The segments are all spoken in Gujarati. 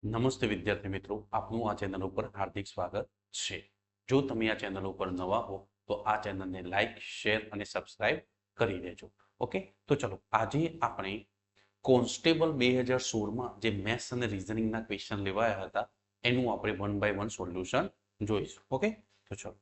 નમસ્તે વિદ્યાર્થી મિત્રો, આપનું આ ચેનલ ઉપર હાર્દિક સ્વાગત છે. જો તમે આ ચેનલ ઉપર નવા હો તો આ ચેનલને લાઈક, શેર અને સબસ્ક્રાઇબ કરી દેજો. ઓકે, તો ચલો આજે આપણે કોન્સ્ટેબલ 2016માં જે મેથ્સ અને રીઝનિંગના ક્વેશ્ચન લેવાયા હતા એનું આપણે વન બાય વન સોલ્યુશન જોઈશું. ઓકે, તો ચલો.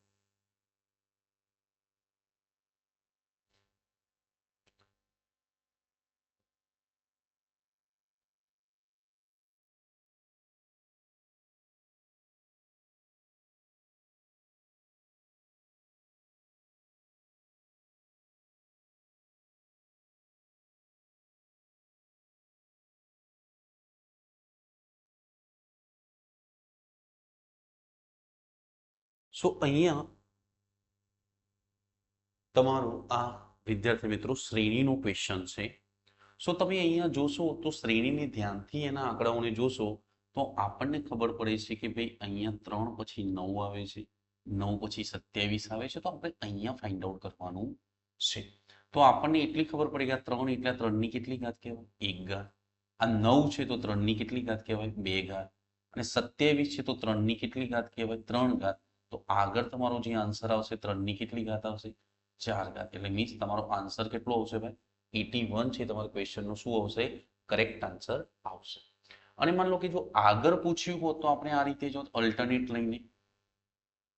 સો અહીંયા તમારું આ વિદ્યાર્થી મિત્રો શ્રેણીનું ક્વેશ્ચન છે. સો તમે અહીંયા જોશો તો શ્રેણીને ધ્યાનથી એના આંકડાઓને જોશો તો આપણને ખબર પડે છે કે ભાઈ અહીંયા 3 પછી 9 આવે છે, 9 પછી 27 આવે છે. તો આપણે અહીંયા ફાઇન્ડ આઉટ કરવાનું છે. તો આપણને એટલી ખબર પડે કે આ 3 એટલે 3 ની કેટલી ઘાત કહેવાય? 1 ઘાત. આ 9 છે તો 3 ની કેટલી ઘાત કહેવાય? 2 ઘાત. અને 27 છે તો 3 ની કેટલી ઘાત કહેવાય? 3 ઘાત. તો આગળ તમારો જે આન્સર આવશે 3 ની કેટલી ઘાત આવશે? 4 ઘાત. એટલે મીન્સ તમારો આન્સર કેટલો આવશે ભાઈ? 81 છે તમારા ક્વેશ્ચનનો શું આવશે? કરેક્ટ આન્સર આવશે. અને માન લો કે જો આગળ પૂછ્યું હોત તો આપણે આ રીતે જો અલ્ટરનેટ લઈને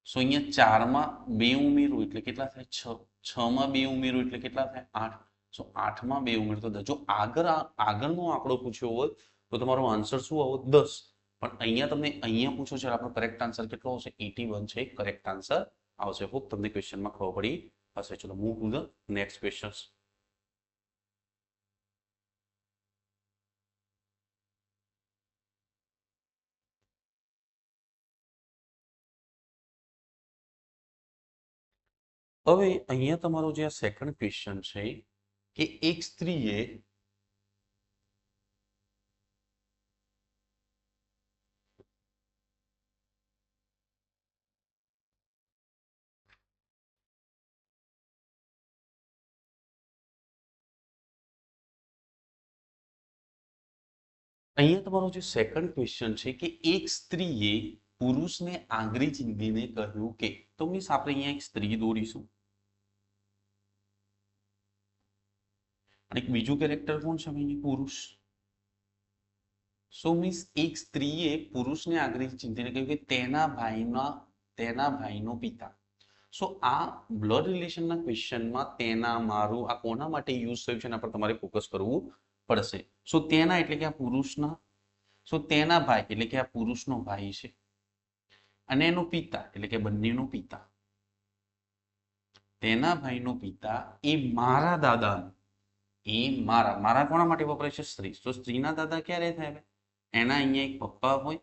સો અહીંયા 4 માં 2 ઉમેરું એટલે કેટલા થાય? 6. 6 માં 2 ઉમેરું એટલે કેટલા થાય? 8. સો 8 માં 2 ઉમેરો તો 10. જો આગળનો આંકડો પૂછ્યો હોત તો તમારો આન્સર શું આવત? 10. પણ અહીંયા તમને અહીંયા પૂછો છે આપણો કરેક્ટ આન્સર કેટલો આવશે? 81 છે કરેક્ટ આન્સર આવશે. હોપ તમને ક્વેશ્ચનમાં ખબર પડી હશે. ચલો move to the next question. હવે અહીંયા તમારો જે આ સેકન્ડ ક્વેશ્ચન છે કે એક સ્ત્રીએ અહીંયા તમારો જે સેકન્ડ ક્વેશ્ચન છે કે એક સ્ત્રીએ પુરુષને આંગળી ચીંધીને કહ્યું કે, તો મીન્સ આપણે અહીંયા એક સ્ત્રી દોરીશું અને એક બીજું કેરેક્ટર કોણ છે અહીંયા? પુરુષ. સો મીન્સ એક સ્ત્રીએ પુરુષને આંગળી ચીંધીને કહ્યું કે તેના ભાઈનો પિતા. સો આ બ્લડ રિલેશનના ક્વેશ્ચનમાં તેના, મારું, આ કોના માટે યુઝ થયું છે એના પર તમારે ફોકસ કરવું પડશે. સો તેના એટલે કે આ પુરુષના, સો તેના ભાઈ એટલે કે આ પુરુષનો ભાઈ છે, અને એનો પિતા એટલે કે બંનેનો પિતા. તેના ભાઈનો પિતા એ મારા દાદાનો, એ મારા કોના માટે વપરાય છે? સ્ત્રી. તો સ્ત્રીના દાદા ક્યારે થાય? એના અહીંયા એક પપ્પા હોય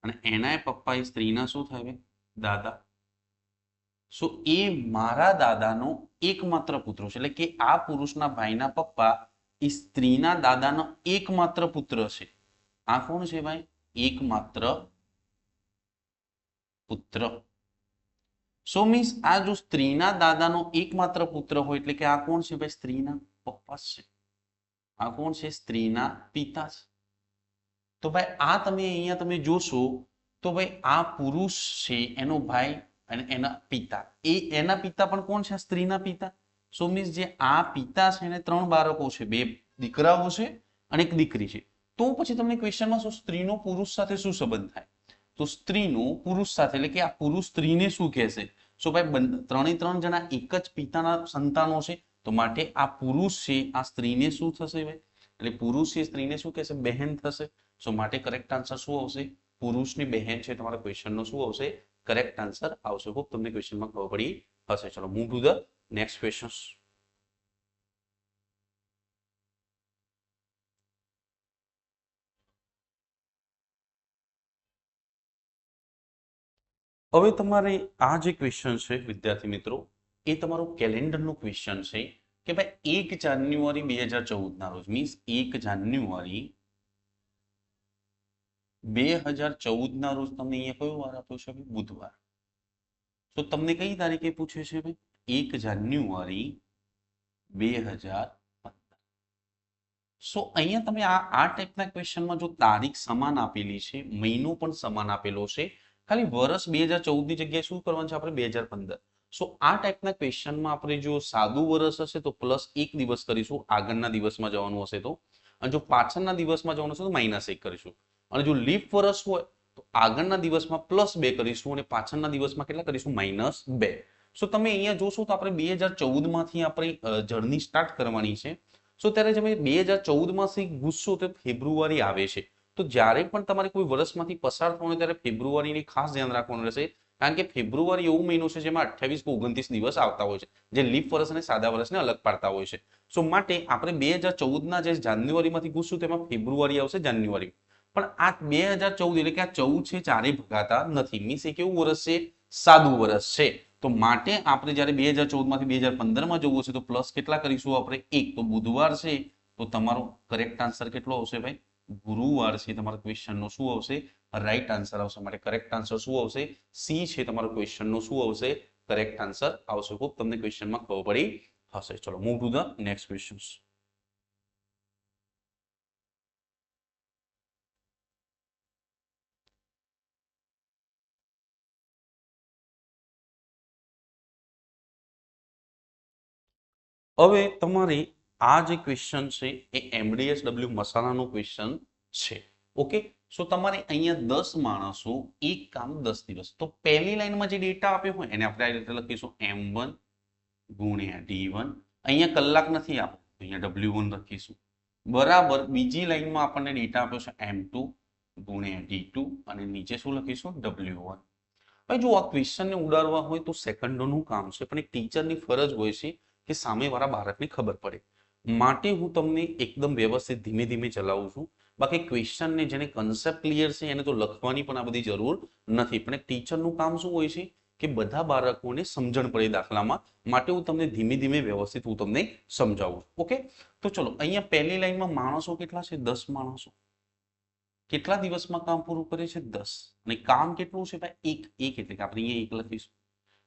અને એના પપ્પા એ સ્ત્રીના શું થાય? દાદા. સો એ મારા દાદાનો એકમાત્ર પુત્ર છે. એટલે કે આ પુરુષના ભાઈના પપ્પા એ સ્ત્રીના દાદાનો એકમાત્ર પુત્ર છે. આ કોણ છે ભાઈ? એકમાત્ર પુત્ર. સો મીન્સ આ જો સ્ત્રીના દાદાનો એકમાત્ર પુત્ર હોય એટલે કે આ કોણ છે ભાઈ? સ્ત્રીના પપ્પા છે. આ કોણ છે? સ્ત્રીના પિતા છે. તો ભાઈ આ તમે અહીંયા તમે જોશો તો ભાઈ આ પુરુષ છે, એનો ભાઈ અને એના પિતા, એના પિતા પણ કોણ છે? સ્ત્રીના પિતા. સો મીન્સ જે આ પિતા છે એને 3 બાળકો છે, 2 દીકરાઓ છે અને એક દીકરી છે. તો પછી તમને ક્વેશ્ચનમાં શું, સ્ત્રીનો પુરુષ સાથે શું સંબંધ થાય? તો સ્ત્રીનો પુરુષ સાથે એટલે કે આ પુરુષ સ્ત્રીને શું કહેશે? સો ભાઈ 3 જણા એક જ પિતાના સંતાનો છે, તો માટે આ પુરુષ છે આ સ્ત્રીને શું થશે ભાઈ? એટલે પુરુષ છે સ્ત્રીને શું કહેશે? બહેન થશે. સો માટે કરેક્ટ આન્સર શું આવશે? પુરુષની બહેન છે તમારા ક્વેશ્ચનનો શું આવશે? કરેક્ટ આન્સર આવશે. હોપ તમને ક્વેશ્ચનમાં ખબર પડી હશે. ચલો move to the next question. હવે તમારે આ જે ક્વેશ્ચન છે વિદ્યાર્થી મિત્રો, એ તમારો કેલેન્ડરનો ક્વેશ્ચન છે કે ભાઈ 1 જાન્યુઆરી 2014 ના રોજ, મીન્સ 1 જાન્યુઆરી 2014 ના રોજ તમને અહીંયા કયો વાર આપ્યો છે? બુધવાર. તો તમને કઈ તારીખે પૂછે છે ભાઈ? 1 જાન્યુઆરી 2015. સો અહીંયા તમે આ ટાઈપના ક્વેશ્ચનમાં જો તારીખ સમાન આપેલી છે, મહિનો પણ સમાન આપેલો છે, ખાલી વર્ષ 2014 ની જગ્યાએ શું કરવાનું છે આપણે 2015. સો આ ટાઈપના ક્વેશ્ચનમાં આપણે જો સાદું વર્ષ હશે તો +1 દિવસ કરીશું, આગળના દિવસમાં જવાનું હશે તો, અને જો પાછળના દિવસમાં જવાનું હશે તો -1 કરીશું, અને જો લીપ વર્ષ હોય તો આગળના દિવસમાં +2 કરીશું અને પાછળના દિવસમાં કેટલા કરીશું -2. સો તમે અહીંયા જોશો તો આપણે 2014 માંથી આપણી જર્ની સ્ટાર્ટ કરવાની છે. સો ત્યારે તમે 2014 માંથી ગુસ્સો તો ફેબ્રુઆરી આવે છે. તો જ્યારે પણ તમારે કોઈ વર્ષમાંથી પસાર થવાનું હોય ત્યારે ફેબ્રુઆરીની ખાસ ધ્યાન રાખવાનું રહેશે, કારણ કે ફેબ્રુઆરી એવો મહિનો છે જેમાં 28 કે 29 દિવસ આવતા હોય છે, જે લીપ વર્ષ અને સાદા વર્ષને અલગ પાડતા હોય છે. સો માટે આપણે 2014ના જે જાન્યુઆરીમાંથી ગુસ્સો તેમાં ફેબ્રુઆરી આવશે જાન્યુઆરી. પણ આ 2014 એટલે કે આ 14 છે ચારે ભગાતા નથી, મીન્સ એ કેવું વર્ષ છે? સાદું વર્ષ છે. તો માટે આપણે જ્યારે 2014 માંથી 2015 માં જવું છે તો પ્લસ કેટલા કરીશું આપણે 1. તો બુધવાર છે તો તમારો કરેક્ટ આન્સર કેટલો આવશે ભાઈ? ગુરુવાર છે તમારા ક્વેશ્ચનનો શું આવશે? રાઈટ આન્સર આવશે. માટે કરેક્ટ આન્સર શું આવશે? સી છે તમારો ક્વેશ્ચનનો શું આવશે? કરેક્ટ આન્સર આવશે. હોપ તમને ક્વેશ્ચનમાં ખબર પડી હશે. ચલો move to the next question. હવે તમારે આ જે ક્વેશ્ચન છે એ MDSW મસાલાનો ક્વેશ્ચન છે. ઓકે, સો તમારે અહીંયા 10 માણસો એક કામ 10 દિવસ. તો પહેલી લાઈનમાં જે ડેટા આપ્યો હોય એને આપણે આ રીતે લખીશું M1 ગુણ્યા D1. અહીંયા કલાક નથી આપ્યો, અહીંયા W1 લખીશું. બરાબર બીજી લાઈનમાં આપણને ડેટા આપ્યો છે M2 ગુણ્યા D2 અને નીચે શું લખીશું? W1. ભાઈ જો આ ક્વેશ્ચનને ઉડાડવા હોય તો સેકન્ડોનું કામ છે, પણ એક ટીચરની ફરજ હોય છે કે સામેવાળા બાળકને ખબર પડે. માટે હું તમને એકદમ વ્યવસ્થિત ધીમે ધીમે ચલાવું છું. બાકી ક્વેશ્ચનને જેને કન્સેપ્ટ ક્લિયર છે એને તો લખવાની પણ આ બધી જરૂર નથી, પણ એક ટીચરનું કામ શું હોય છે કે બધા બાળકોને સમજણ પડે દાખલામાં. માટે હું તમને ધીમે ધીમે વ્યવસ્થિત હું તમને સમજાવું. ઓકે, તો ચલો અહીંયા પહેલી લાઈનમાં માણસો કેટલા છે? 10 માણસો. કેટલા દિવસમાં કામ પૂરું કરે છે? 10. અને કામ કેટલું છે ભાઈ? એક એટલે કે આપણે અહીંયા 1 લખીશું.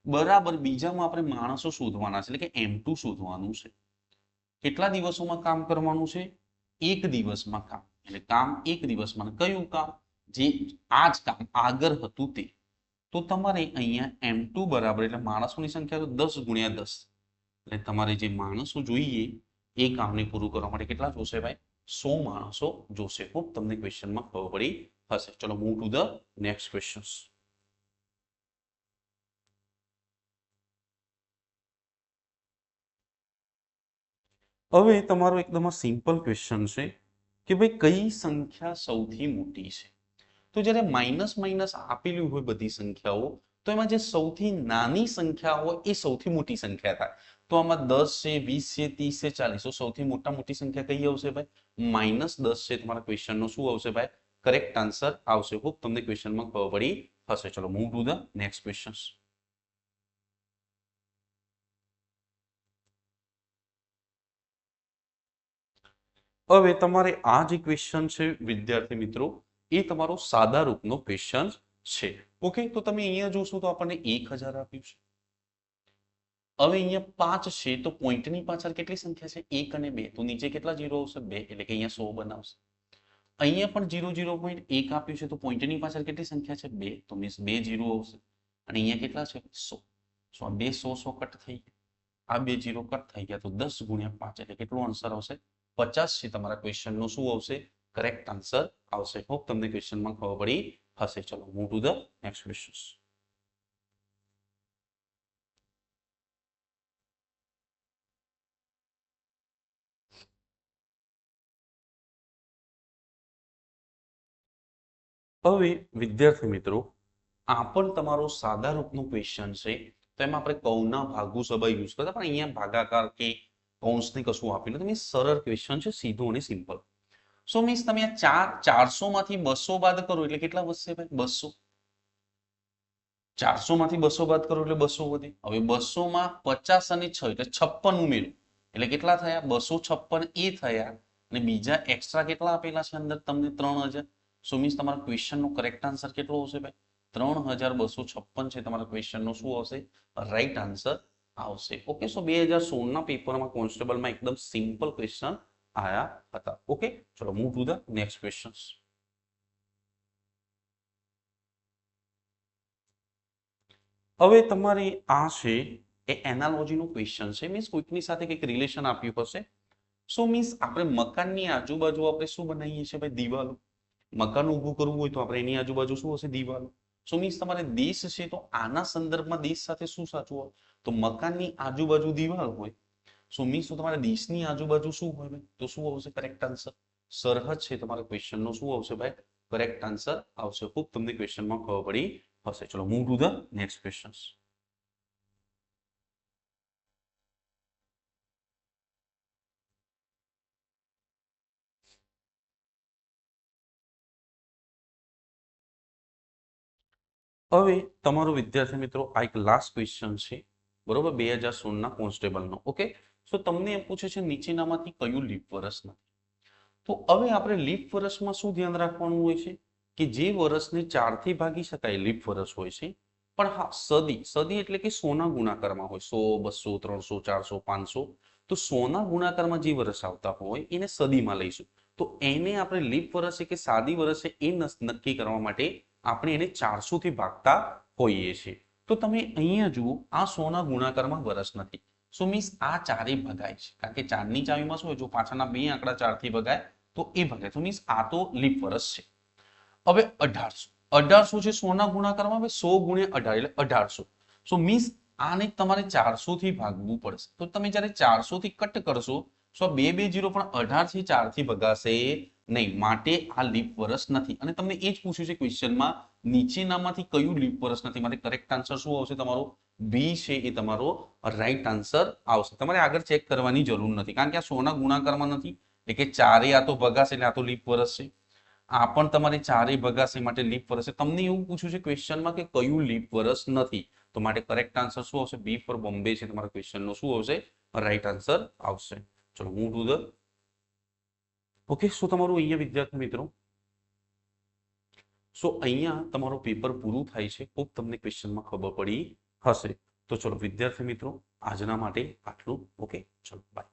બરાબર બીજામાં આપણે માણસો શોધવાના છે, એટલે કે M2 શોધવાનું છે. કેટલા દિવસોમાં કામ કરવાનું છે? 1 દિવસમાં કામ. એટલે કામ 1 દિવસમાં. કયું કામ? જે આ જ કામ આગળ હતું તે. તો તમારે અહીંયા M2 બરાબર એટલે માણસોની સંખ્યા તો 10 ગુણ્યા 10. એટલે તમારે જે માણસો જોઈએ એ કામને પૂરું કરવા માટે કેટલા જોશે ભાઈ? 100 માણસો જોશે. હોપ તમને ક્વેશ્ચનમાં ખબર પડી હશે. ચલો move to the next questions. હવે તમારો એકદમ સિમ્પલ ક્વેશ્ચન છે કે ભાઈ કઈ સંખ્યા સૌથી મોટી છે? તો જ્યારે માઇનસ માઇનસ આપેલી હોય બધી સંખ્યાઓ, તો એમાં જે સૌથી નાની સંખ્યા હોય એ સૌથી મોટી સંખ્યા થાય. તો આમાં 10 છે, 20 છે, 30 છે, 40. તો સૌથી મોટી સંખ્યા કઈ આવશે ભાઈ? -10 છે. તમારા ક્વેશ્ચનનો શું આવશે ભાઈ? કરેક્ટ આન્સર આવશે. હોપ તમને ક્વેશ્ચનમાં ખબર પડી હશે. ચલો move to the next questions. હવે તમારે આ જે ક્વેશ્ચન છે વિદ્યાર્થી મિત્રો, એ તમારો સાદા રૂપનો ક્વેશ્ચન છે. ઓકે, તો તમે અહીંયા જોશો તો આપણને 1000 આપ્યું છે. હવે અહીંયા 5 છે તો પોઈન્ટની પાછળ કેટલી સંખ્યા છે? 1 અને 2. તો નીચે કેટલા 0 આવશે? 2. એટલે કે અહીંયા 100 બનાવશે. અહીંયા પણ 0.1 આપ્યું છે તો પોઈન્ટની પાછળ કેટલી સંખ્યા છે? 2. તો મીન્સ 2 0 આવશે. અને અહીંયા કેટલા છે? 100. સો આ 2 100 કટ થઈ ગયા. આ 2 0 કટ થઈ ગયા. તો 10 ગુણ્યા 5 એટલે કેટલો આન્સર આવશે? 50 છે. તમારા ક્વેશ્ચનનો શું આવશે? કરેક્ટ આન્સર આવશે. હોપ તમને ક્વેશ્ચનમાં ખબર પડી હશે. ચલો move to the next question. હવે વિદ્યાર્થી મિત્રો, આ પણ તમારો સાદા રૂપનો ક્વેશ્ચન છે. તો એમાં આપણે કૌંસના ભાગુ સભા યુઝ કરતા, પણ અહીંયા ભાગાકાર કે કૌંસને કશું આપીને તમે સરળ ક્વેશ્ચન છે, સીધું અને સિમ્પલ. સો મીન્સ તમે આ 400 માંથી 200 બાદ કરો એટલે કેટલા વધશે ભાઈ? 200. 400 માંથી 200 બાદ કરો એટલે 200 વધે. હવે 200 માં 50 અને 6 એટલે 56 ઉમેરો એટલે કેટલા થયા? 256 એ થયા. અને બીજા એક્સ્ટ્રા કેટલા આપેલા છે અંદર તમને? 3000. સો મીન્સ તમારા ક્વેશ્ચનનો કરેક્ટ આન્સર કેટલો આવશે ભાઈ? 3256 છે. તમારા ક્વેશ્ચનનો શું આવશે? રાઈટ આન્સર આવશે. ઓકે, સો 2016 ના પેપરમાં કોન્સ્ટેબલમાં એકદમ સિમ્પલ ક્વેશ્ચન આયા હતા. ઓકે, ચલો move to the next question. હવે તમારે આ છે એ એનાલોજીનો ક્વેશ્ચન છે, મીન્સ કોઈકની સાથે કંઈક રિલેશન આપ્યું હશે. સો મીન્સ આપણે મકાનની આજુબાજુ આપણે શું બનાવીએ છીએ ભાઈ? દિવાલો. મકાન ઊભું કરવું હોય તો આપણે એની આજુબાજુ શું હશે? દિવાલો. સો મીન્સ તમારે દેશ છે તો આના સંદર્ભમાં દેશ સાથે શું સાચું હોય? તો મકાનની આજુબાજુ દિવાલ હોય. સો મીન્સ તો તમારે દેશની આજુબાજુ શું હોય ભાઈ? તો શું આવશે કરેક્ટ આન્સર? સરહદ છે તમારા ક્વેશ્ચનનો શું આવશે ભાઈ? કરેક્ટ આન્સર આવશે. ખૂબ તમને ક્વેશ્ચનમાં ખબર પડી હશે. ચલો move to the next question. હવે તમારો વિદ્યાર્થી મિત્રો આ એક લાસ્ટ ક્વેશ્ચન છે, બરોબર, 2016ના કોન્સ્ટેબલનો. ઓકે, સો તમને એમ પૂછે છે નીચેનામાંથી કયું લીપ વર્ષ નથી? તો હવે આપણે લીપ વર્ષમાં શું ધ્યાન રાખવાનું હોય છે કે જે વર્ષને 4 થી ભાગી શકાય લીપ વર્ષ હોય છે. પણ હા, સદી એટલે કે સોના ગુણાકારમાં હોય, 100, 200, 300, 400, 500. તો સોના ગુણાકારમાં જે વર્ષ આવતા હોય એને સદીમાં લઈશું. તો એને આપણે લીપ વર્ષ છે કે સાદી વર્ષ છે એ નક્કી કરવા માટે આપણે એને 400 થી ભાગતા હોઈએ છીએ. તો તમે અહીંયા જુઓ, આ સોના ગુણાકારમાં વર્ષ નથી. સો મીન્સ આ ચારે ભગાય છે, કારણ કે ચારની ચાવીમાં શું હોય? જો પાછળના બે આંકડા 4 થી ભગાય તો એ ભગાય. તો મીન્સ આ તો લીપ વર્ષ છે. હવે 1800 છે સોના ગુણાકારમાં, 100 ગુણ્યા 18 એટલે 1800. સો મીન્સ આને તમારે 400 થી ભાગવું પડશે. તો તમે જ્યારે 400 થી કટ કરશો, સો 220 પણ 18 થી 4 થી ભગાશે નહીં, માટે આ લીપ વર્ષ નથી. અને તમને એ જ પૂછ્યું છે ક્વેશ્ચનમાં, નીચેનામાંથી કયું લીપ વર્ષ નથી? માટે કરેક્ટ આન્સર શું આવશે તમારો? બી છે એ તમારો રાઈટ આન્સર આવશે. તમારે આગળ ચેક કરવાની જરૂર નથી, કારણ કે આ સોના ગુણાકારમાં નથી, એટલે કે ચારે આ તો ભગાશે એટલે આ તો લીપ વર્ષ છે. આ પણ તમારે ચારે ભગાશે માટે લીપ વર્ષ છે. તમને એવું પૂછ્યું છે ક્વેશ્ચનમાં કે કયું લીપ વર્ષ નથી, તો માટે કરેક્ટ આન્સર શું આવશે? બી ફોર બોમ્બે છે તમારા ક્વેશ્ચનનો શું આવશે? રાઈટ આન્સર આવશે. ચલો મૂવ ટુ ધ. ઓકે, સો તમારું અહીંયા વિદ્યાર્થી મિત્રો, સો અહીંયા તમારું પેપર પૂરું થાય છે. ખૂબ તમને ક્વેશ્ચનમાં ખબર પડી હશે. તો ચલો વિદ્યાર્થી મિત્રો, આજના માટે આટલું. ઓકે, ચલો બાય.